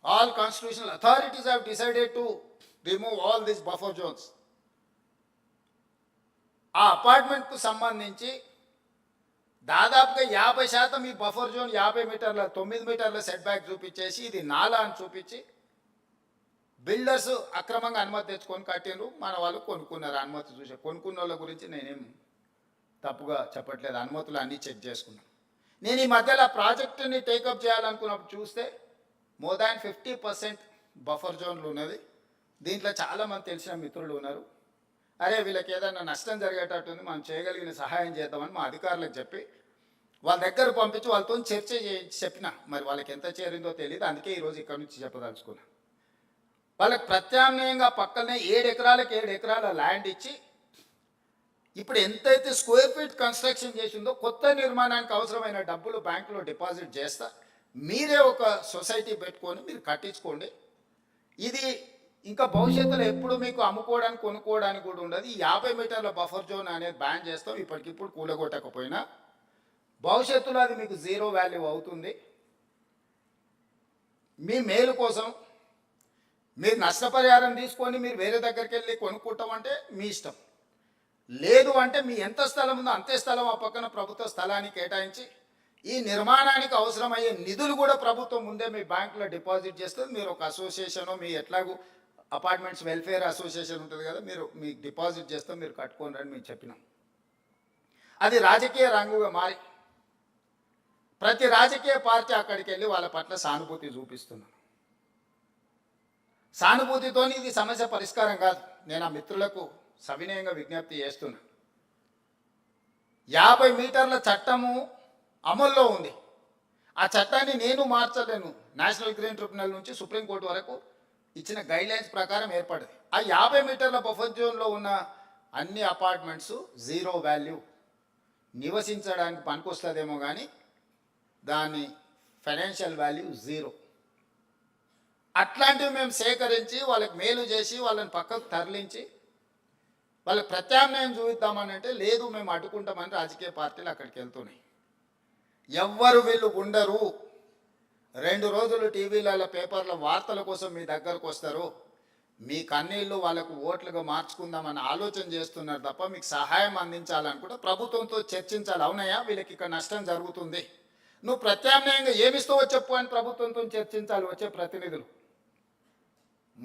all constitutional authorities have decided to remove all these buffer zones. ఆ అపార్ట్మెంట్కు సంబంధించి దాదాపుగా 50% ఈ బఫర్ జోన్ 50 మీటర్ల 9 మీటర్ల సెట్ బ్యాక్ చూపించేసి ఇది నాలా అని చూపించి బిల్డర్స్ అక్రమంగా అనుమతి తెచ్చుకొని కట్టిండ్రు. మన వాళ్ళు కొనుక్కున్నారు. అనుమతి చూసే కొనుక్కున్న వాళ్ళ గురించి నేనేం తప్పుగా చెప్పట్లేదు, అనుమతులు అన్నీ చెక్ చేసుకున్నాను. నేను ఈ మధ్యలో ఆ ప్రాజెక్టుని టేకప్ చేయాలనుకున్నప్పుడు చూస్తే మోర్ దాన్ 50% బఫర్ జోన్లు ఉన్నది. దీంట్లో చాలామంది తెలిసిన మిత్రులు ఉన్నారు. అరే వీళ్ళకి ఏదైనా నష్టం జరిగేటట్టుంది, మనం చేయగలిగిన సహాయం చేద్దామని మా అధికారులకు చెప్పి వాళ్ళ దగ్గర పంపించి వాళ్ళతో చర్చ చెప్పిన. మరి వాళ్ళకి ఎంత చేరిందో తెలియదు, అందుకే ఈరోజు ఇక్కడ నుంచి చెప్పదలుచుకున్నా. వాళ్ళకి ప్రత్యామ్నాయంగా పక్కనే 7 ఎకరాలకు 7 ఎకరాల ల్యాండ్ ఇచ్చి ఇప్పుడు ఎంతైతే స్క్వేర్ ఫీట్ కన్స్ట్రక్షన్ చేసిందో కొత్త నిర్మాణానికి అవసరమైన డబ్బులు బ్యాంకులో డిపాజిట్ చేస్తా, మీరే ఒక సొసైటీ పెట్టుకొని మీరు కట్టించుకోండి. ఇది ఇంకా భవిష్యత్తులో ఎప్పుడు మీకు అమ్ముకోవడానికి కొనుక్కోవడానికి కూడా ఉండదు. ఈ 50 మీటర్ల బఫర్ జోన్ అనేది బ్యాన్ చేస్తాం. ఇప్పటికిప్పుడు కూలగొట్టకపోయినా భవిష్యత్తులో అది మీకు జీరో వాల్యూ అవుతుంది. మీ మేలు కోసం మీరు నష్టపరిహారం తీసుకొని మీరు వేరే దగ్గరికి వెళ్ళి కొనుక్కుంటామంటే మీ ఇష్టం. లేదు అంటే మీ ఎంత స్థలం ఉందో అంతే స్థలం ఆ పక్కన ప్రభుత్వ స్థలానికి కేటాయించి ఈ నిర్మాణానికి అవసరమయ్యే నిధులు కూడా ప్రభుత్వం ముందే మీ బ్యాంకులో డిపాజిట్ చేస్తుంది. మీరు ఒక అసోసియేషన్, మీ ఎట్లాగూ అపార్ట్మెంట్స్ వెల్ఫేర్ అసోసియేషన్ ఉంటుంది కదా, మీరు మీకు డిపాజిట్ చేస్తే మీరు కట్టుకోండి అని మేము చెప్పినాం. అది రాజకీయ రంగుగా మారి ప్రతి రాజకీయ పార్టీ అక్కడికి వెళ్ళి వాళ్ళ పట్ల సానుభూతి చూపిస్తున్నారు. సానుభూతితో ఇది సమస్య పరిష్కారం కాదు. నేను ఆ మిత్రులకు సవినయంగా విజ్ఞప్తి చేస్తున్నా. 50 మీటర్ల చట్టము అమల్లో ఉంది. ఆ చట్టాన్ని నేను మార్చలేను. నేషనల్ గ్రీన్ ట్రిబ్యునల్ నుంచి సుప్రీంకోర్టు వరకు ఇచ్చిన గైడ్లైన్స్ ప్రకారం ఏర్పడింది. ఆ 50 మీటర్ల బఫర్ జోన్లో ఉన్న అన్ని అపార్ట్మెంట్స్ జీరో వాల్యూ, నివసించడానికి పనికొస్తుందేమో కానీ దాని ఫైనాన్షియల్ వాల్యూ జీరో. అట్లాంటివి మేము సేకరించి వాళ్ళకి మేలు చేసి వాళ్ళని పక్కకు తరలించి వాళ్ళకి ప్రత్యామ్నాయం చూపిద్దామని అంటే లేదు మేము అడ్డుకుంటామని రాజకీయ పార్టీలు అక్కడికి వెళ్తున్నాయి. ఎవ్వరు వీళ్ళు ఉండరు. 2 రోజులు టీవీలలో పేపర్ల వార్తల కోసం మీ దగ్గరకు వస్తారు. మీ కన్నీళ్ళు వాళ్ళకు ఓట్లుగా మార్చుకుందామని ఆలోచన చేస్తున్నారు తప్ప మీకు సహాయం అందించాలనుకుంటే ప్రభుత్వంతో చర్చించాలి. అవునయ్యా వీళ్ళకి ఇక్కడ నష్టం జరుగుతుంది, నువ్వు ప్రత్యామ్నాయంగా ఏమిస్తావో చెప్పు అని ప్రభుత్వంతో చర్చించాలి వచ్చే ప్రతినిధులు.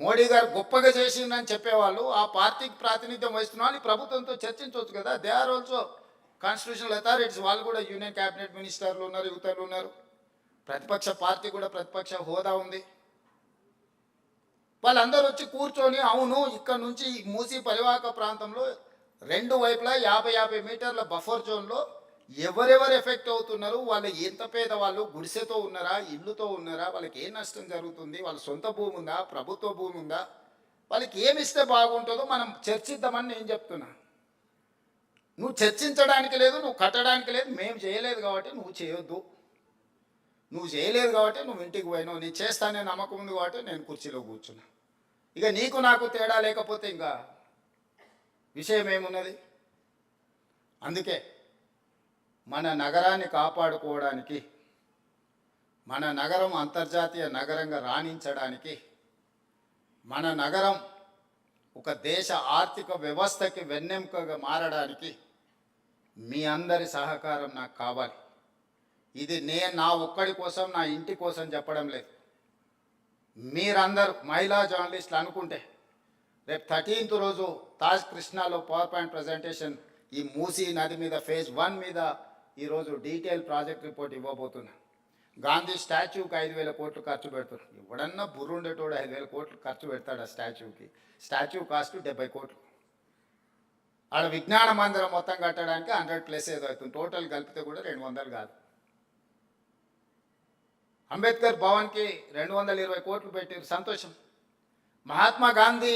మోడీ గారు గొప్పగా చేసిందని చెప్పేవాళ్ళు, ఆ పార్టీకి ప్రాతినిధ్యం వహిస్తున్న వాళ్ళు ప్రభుత్వంతో చర్చించవచ్చు కదా. They are also constitutional authorities. వాళ్ళు కూడా యూనియన్ క్యాబినెట్ మినిస్టర్లు ఉన్నారు, యువతలు ఉన్నారు. ప్రతిపక్ష పార్టీ కూడా ప్రతిపక్ష హోదా ఉంది. వాళ్ళందరూ వచ్చి కూర్చొని అవును ఇక్కడ నుంచి మూసీ పరివాహక ప్రాంతంలో 2 వైపులా 50 మీటర్ల బఫర్ జోన్లో ఎవరెవరు ఎఫెక్ట్ అవుతున్నారు, వాళ్ళు ఎంత పేదవాళ్ళు, గుడిసెతో ఉన్నారా, ఇల్లుతో ఉన్నారా, వాళ్ళకి ఏ నష్టం జరుగుతుంది, వాళ్ళ సొంత భూమి ఉందా, ప్రభుత్వ భూమి ఉందా, వాళ్ళకి ఏమిస్తే బాగుంటుందో మనం చర్చిద్దామని నేను చెప్తున్నా. నువ్వు చర్చించడానికి లేదు, నువ్వు కట్టడానికి లేదు, మేము చేయలేదు కాబట్టి నువ్వు చేయొద్దు. నువ్వు చేయలేదు కాబట్టి నువ్వు ఇంటికి పోయినావు, నేను చేస్తానే నమ్మకం ఉంది కాబట్టి నేను కుర్చీలో కూర్చున్నా. ఇక నీకు నాకు తేడా లేకపోతే ఇంకా విషయం ఏమున్నది? అందుకే మన నగరాన్ని కాపాడుకోవడానికి, మన నగరం అంతర్జాతీయ నగరంగా రాణించడానికి, మన నగరం ఒక దేశ ఆర్థిక వ్యవస్థకి వెన్నెముకగా మారడానికి మీ అందరి సహకారం నాకు కావాలి. ఇది నేను నా ఒక్కడి కోసం, నా ఇంటి కోసం చెప్పడం లేదు. మీరందరూ మహిళా జర్నలిస్టులు అనుకుంటే రేపు 13th రోజు తాజ్ కృష్ణాలో పవర్ పాయింట్ ప్రజెంటేషన్ ఈ మూసీ నది మీద ఫేజ్ 1 మీద ఈరోజు డీటెయిల్ ప్రాజెక్ట్ రిపోర్ట్ ఇవ్వబోతున్నా. గాంధీ స్టాచ్యూకి 5,000 కోట్లు ఖర్చు పెడుతున్నారు. ఎవడన్నా బుర్రుండేటోడు 5,000 కోట్లు ఖర్చు పెడతాడు ఆ స్టాచ్యూకి. స్టాచ్యూ కాస్ట్ 70 కోట్లు. ఆడ విజ్ఞాన మందిరం మొత్తం కట్టడానికి 100+ ఏదో అవుతుంది. టోటల్ కలిపితే కూడా 200 కాదు. అంబేద్కర్ భవన్కి 220 కోట్లు పెట్టారు, సంతోషం. మహాత్మా గాంధీ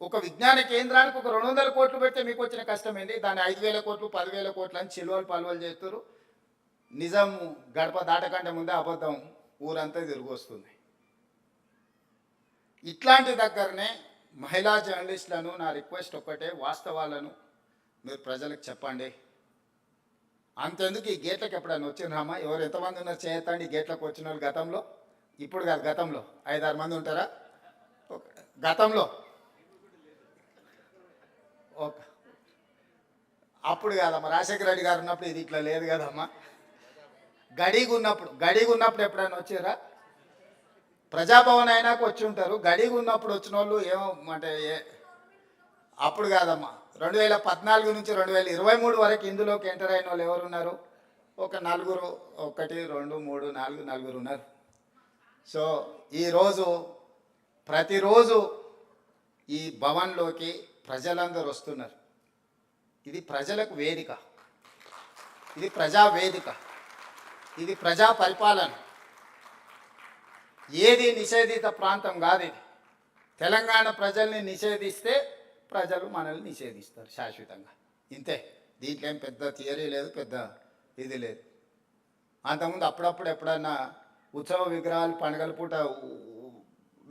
ఒక విజ్ఞాన కేంద్రానికి ఒక 200 కోట్లు పెడితే మీకు వచ్చిన కష్టం ఏంటి? దాన్ని 5,000 కోట్లు 10,000 కోట్లు అని చిలువలు పలువలు చేస్తారు. నిజం గడప దాటకంటే ముందే అబద్ధం ఊరంతా తిరిగి వస్తుంది. ఇట్లాంటి దగ్గరనే మహిళా జర్నలిస్టులను నా రిక్వెస్ట్ ఒక్కటే, వాస్తవాలను మీరు ప్రజలకు చెప్పండి. అంతెందుకు ఈ గేట్లకు ఎప్పుడైనా వచ్చినామా? ఎవరు ఎంతమంది ఉన్నారు చేయతండి ఈ గేట్లకు వచ్చిన వాళ్ళు గతంలో? ఇప్పుడు కాదు, గతంలో 5-6 మంది ఉంటారా? గతంలో అప్పుడు కాదమ్మా, రాజశేఖర రెడ్డి గారు ఉన్నప్పుడు ఇది ఇట్లా లేదు కదమ్మా. గడిగా ఉన్నప్పుడు ఎప్పుడైనా వచ్చారా? ప్రజాభవన్ అయినాక వచ్చి ఉంటారు. గడిగా ఉన్నప్పుడు వచ్చిన వాళ్ళు ఏమో అంటే అప్పుడు కాదమ్మా. 2014 నుంచి 2023 వరకు ఇందులోకి ఎంటర్ అయిన వాళ్ళు ఎవరు ఉన్నారు? ఒక 4, 1 2 3 4 ఉన్నారు. సో ఈరోజు ప్రతిరోజు ఈ భవన్లోకి ప్రజలందరూ వస్తున్నారు. ఇది ప్రజలకు వేదిక, ఇది ప్రజా వేదిక, ఇది ప్రజా పరిపాలన. ఏది నిషేధిత ప్రాంతం కాదు ఇది. తెలంగాణ ప్రజల్ని నిషేధిస్తే ప్రజలు మనల్ని నిషేధిస్తారు శాశ్వతంగా, ఇంతే. దీంట్లో ఏం పెద్ద థియరీ లేదు, పెద్ద ఇది లేదు. అంతకుముందు అప్పుడప్పుడు ఎప్పుడన్నా ఉత్సవ విగ్రహాలు పండుగల పూట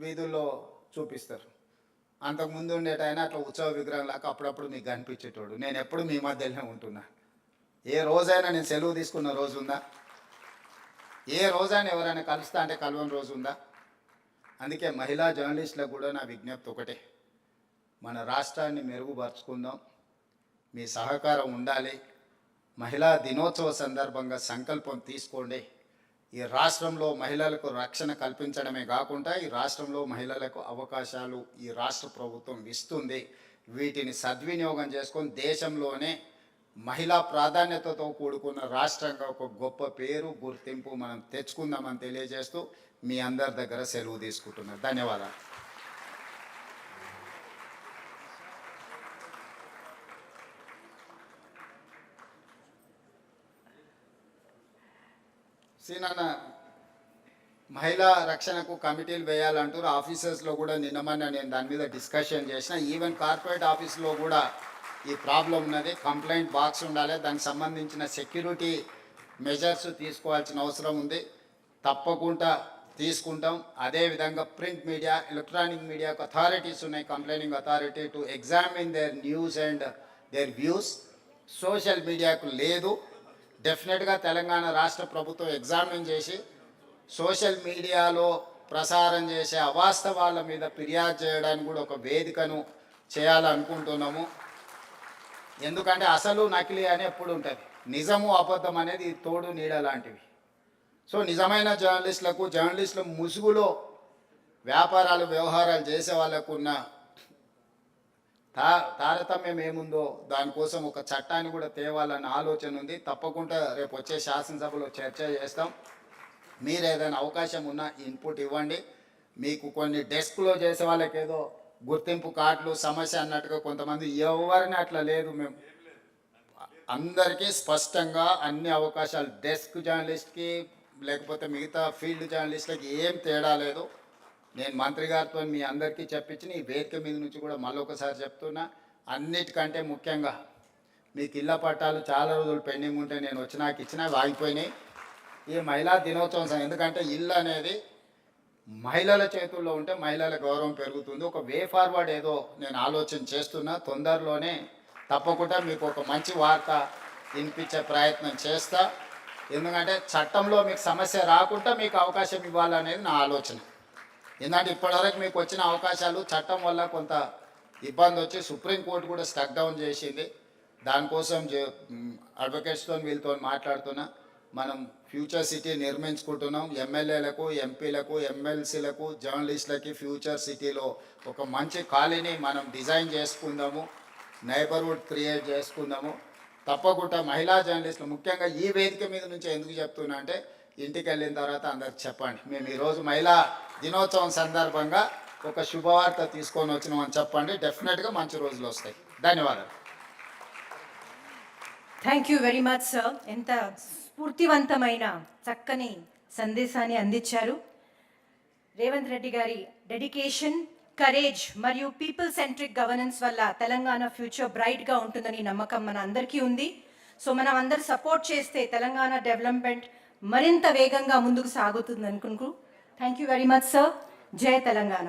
వీధుల్లో చూపిస్తారు. అంతకుముందు ఉండేటైనా అట్లా ఉత్సవ విగ్రహం లాగా అప్పుడప్పుడు మీకు కనిపించేటోడు. నేను ఎప్పుడు మీ మధ్యలోనే ఉంటున్నా. ఏ రోజైనా నేను సెలవు తీసుకున్న రోజు ఉందా? ఏ రోజైనా ఎవరైనా కలుస్తా అంటే కలవని రోజు ఉందా? అందుకే మహిళా జర్నలిస్టులకు కూడా నా విజ్ఞప్తి ఒకటే, మన రాష్ట్రాన్ని మెరుగుపరుచుకుందాం, మీ సహకారం ఉండాలి. మహిళా దినోత్సవ సందర్భంగా సంకల్పం తీసుకోండి. ఈ రాష్ట్రంలో మహిళలకు రక్షణ కల్పించడమే కాకుండా ఈ రాష్ట్రంలో మహిళలకు అవకాశాలు ఈ రాష్ట్ర ప్రభుత్వం ఇస్తుంది. వీటిని సద్వినియోగం చేసుకొని దేశంలోనే మహిళా ప్రాధాన్యతతో కూడుకున్న రాష్ట్రంగా ఒక గొప్ప పేరు గుర్తింపు మనం తెచ్చుకుందామని తెలియజేస్తూ మీ అందరి దగ్గర సెలవు తీసుకుంటున్నాను. ధన్యవాదాలు. సీనన్న, మహిళా రక్షణకు కమిటీలు వేయాలంటారు. ఆఫీసర్స్లో కూడా నిన్నమన్నా నేను దాని మీద డిస్కషన్ చేసిన. ఈవెన్ కార్పొరేట్ ఆఫీస్లో కూడా ఈ ప్రాబ్లం ఉన్నది. కంప్లైంట్ బాక్స్ ఉండాలి, దానికి సంబంధించిన సెక్యూరిటీ మెజర్స్ తీసుకోవాల్సిన అవసరం ఉంది. తప్పకుండా తీసుకుంటాం. అదేవిధంగా ప్రింట్ మీడియా, ఎలక్ట్రానిక్ మీడియాకు అథారిటీస్ ఉన్నాయి, complaining authority to examine their news and their views. Social మీడియాకు లేదు. డెఫినెట్గా తెలంగాణ రాష్ట్ర ప్రభుత్వం ఎగ్జామిన్ చేసి సోషల్ మీడియాలో ప్రసారం చేసే అవాస్తవాల మీద ఫిర్యాదు చేయడానికి కూడా ఒక వేదికను చేయాలనుకుంటున్నాము. ఎందుకంటే అసలు నకిలీ అని ఎప్పుడు ఉంటుంది, నిజము అబద్ధం అనేది తోడు నీడ లాంటివి. సో నిజమైన జర్నలిస్టుల ముసుగులో వ్యాపారాలు వ్యవహారాలు చేసే వాళ్ళకు ఉన్న తారతమ్యం ఏముందో దానికోసం ఒక చట్టాన్ని కూడా తేవాలన్న ఆలోచన ఉంది. తప్పకుండా రేపు వచ్చే శాసనసభలో చర్చ చేస్తాం. మీరు ఏదైనా అవకాశం ఉన్నా ఇన్పుట్ ఇవ్వండి. మీకు కొన్ని డెస్క్లో చేసే వాళ్ళకి ఏదో గుర్తింపు కార్డులు సమస్య అన్నట్టుగా కొంతమంది, ఎవరిని అట్లా లేదు. మేము అందరికీ స్పష్టంగా అన్ని అవకాశాలు, డెస్క్ జర్నలిస్ట్కి లేకపోతే మిగతా ఫీల్డ్ జర్నలిస్ట్లకి ఏం తేడా లేదు. నేను మంత్రి గారితో మీ అందరికీ చెప్పించిన ఈ వేదిక మీద నుంచి కూడా మళ్ళొకసారి చెప్తున్నా. అన్నిటికంటే ముఖ్యంగా మీకు ఇళ్ల పట్టాలు చాలా రోజులు పెండింగ్ ఉంటే నేను వచ్చినాక ఇచ్చినా ఆగిపోయినాయి. ఈ మహిళా దినోత్సవం, ఎందుకంటే ఇల్లు అనేది మహిళల చేతుల్లో ఉంటే మహిళల గౌరవం పెరుగుతుంది. ఒక వే ఫార్వర్డ్ ఏదో నేను ఆలోచన చేస్తున్నా. తొందరలోనే తప్పకుండా మీకు ఒక మంచి వార్త వినిపించే ప్రయత్నం చేస్తా. ఎందుకంటే చట్టంలో మీకు సమస్య రాకుండా మీకు అవకాశం ఇవ్వాలనేది నా ఆలోచన. ఎందుకంటే ఇప్పటివరకు మీకు వచ్చిన అవకాశాలు చట్టం వల్ల కొంత ఇబ్బంది వచ్చి సుప్రీంకోర్టు కూడా స్టక్ డౌన్ చేసింది. దానికోసం అడ్వకేట్స్తో వీళ్ళతో మాట్లాడుతున్నా. మనం ఫ్యూచర్ సిటీ నిర్మించుకుంటున్నాం. ఎమ్మెల్యేలకు, ఎంపీలకు, ఎమ్మెల్సీలకు, జర్నలిస్టులకి ఫ్యూచర్ సిటీలో ఒక మంచి కాలనీ మనం డిజైన్ చేసుకుందాము, నైబర్హుడ్ క్రియేట్ చేసుకుందాము. తప్పకుండా మహిళా జర్నలిస్టులు ముఖ్యంగా ఈ వేదిక మీద నుంచి ఎందుకు చెప్తున్నా అంటే, ఇంటికి వెళ్ళిన తర్వాత అందరికి చెప్పండి, మేము ఈరోజు మహిళా దినోత్సవం సందర్భంగా ఒక శుభవార్త తీసుకొని వచ్చినామని చెప్పండి. డెఫినెట్గా మంచి రోజులు వస్తాయి. ధన్యవాదాలు. Thank you very much sir. ఎంత స్ఫూర్తివంతమైన చక్కని సందేశాన్ని అందించారు. రేవంత్ రెడ్డి గారి డెడికేషన్, కరేజ్ మరియు పీపుల్ సెంట్రిక్ గవర్నెన్స్ వల్ల తెలంగాణ ఫ్యూచర్ బ్రైట్గా ఉంటుందని నమ్మకం మన అందరికీ ఉంది. సో మనం అందరు సపోర్ట్ చేస్తే తెలంగాణ డెవలప్మెంట్ మరింత వేగంగా ముందుకు సాగుతుంది అనుకుంటూ thank you very much sir. జై తెలంగాణ.